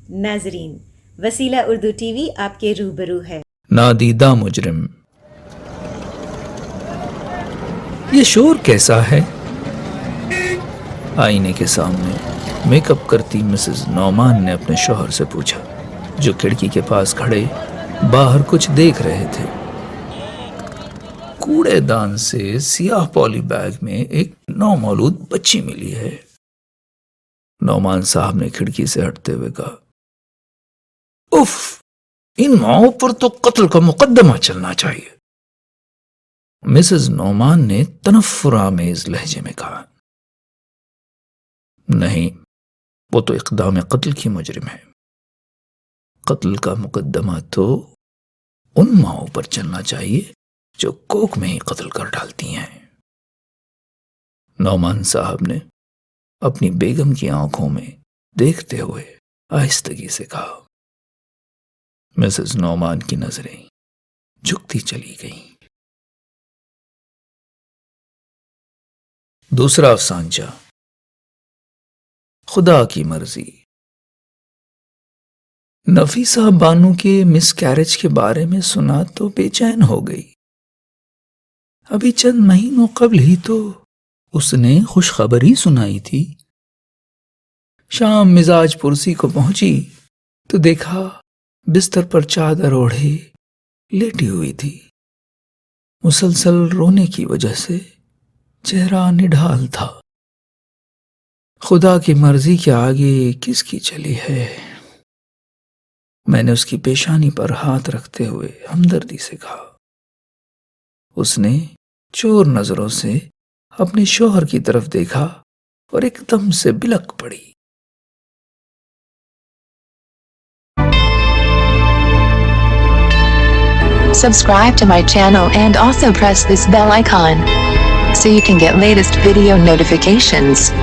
ناظرین، وسیلہ Urdu T V آپ کے روبرو ہے۔ نادیدہ مجرم، یہ شور کیسا ہے؟ آئینے کے سامنے میک اپ کرتی مسز نعمان نے اپنے شوہر سے پوچھا، جو کھڑکی کے پاس کھڑے باہر کچھ دیکھ رہے تھے۔ کوڑے دان سے سیاہ پولی بیگ میں ایک نومولود بچی ملی ہے۔ نعمان صاحب نے کھڑکی سے ہٹتے ہوئے کہا، اف، ان ماؤں پر تو قتل کا مقدمہ چلنا چاہیے۔ مسز نعمان نے تنفر آمیز لہجے میں کہا، نہیں، وہ تو اقدام قتل کی مجرم ہے۔ قتل کا مقدمہ تو ان ماؤں پر چلنا چاہیے جو کوک میں ہی قتل کر ڈالتی ہیں۔ نعمان صاحب نے اپنی بیگم کی آنکھوں میں دیکھتے ہوئے آہستگی سے کہا۔ مسز نعمان کی نظریں جھکتی چلی گئیں۔ دوسرا افسانچہ، خدا کی مرضی۔ نفیسہ بانو کے مس کیرج کے بارے میں سنا تو بے چین ہو گئی۔ ابھی چند مہینوں قبل ہی تو اس نے خوشخبری سنائی تھی۔ شام مزاج پرسی کو پہنچی تو دیکھا بستر پر چادر اوڑھے لیٹی ہوئی تھی۔ مسلسل رونے کی وجہ سے چہرہ نڈھال تھا۔ خدا کی مرضی کے آگے کس کی چلی ہے؟ میں نے اس کی پیشانی پر ہاتھ رکھتے ہوئے ہمدردی سے کہا۔ اس نے چور نظروں سے اپنے شوہر کی طرف دیکھا اور ایک دم سے بلک پڑی۔ Subscribe to my channel and also press this bell icon so you can get latest video notifications.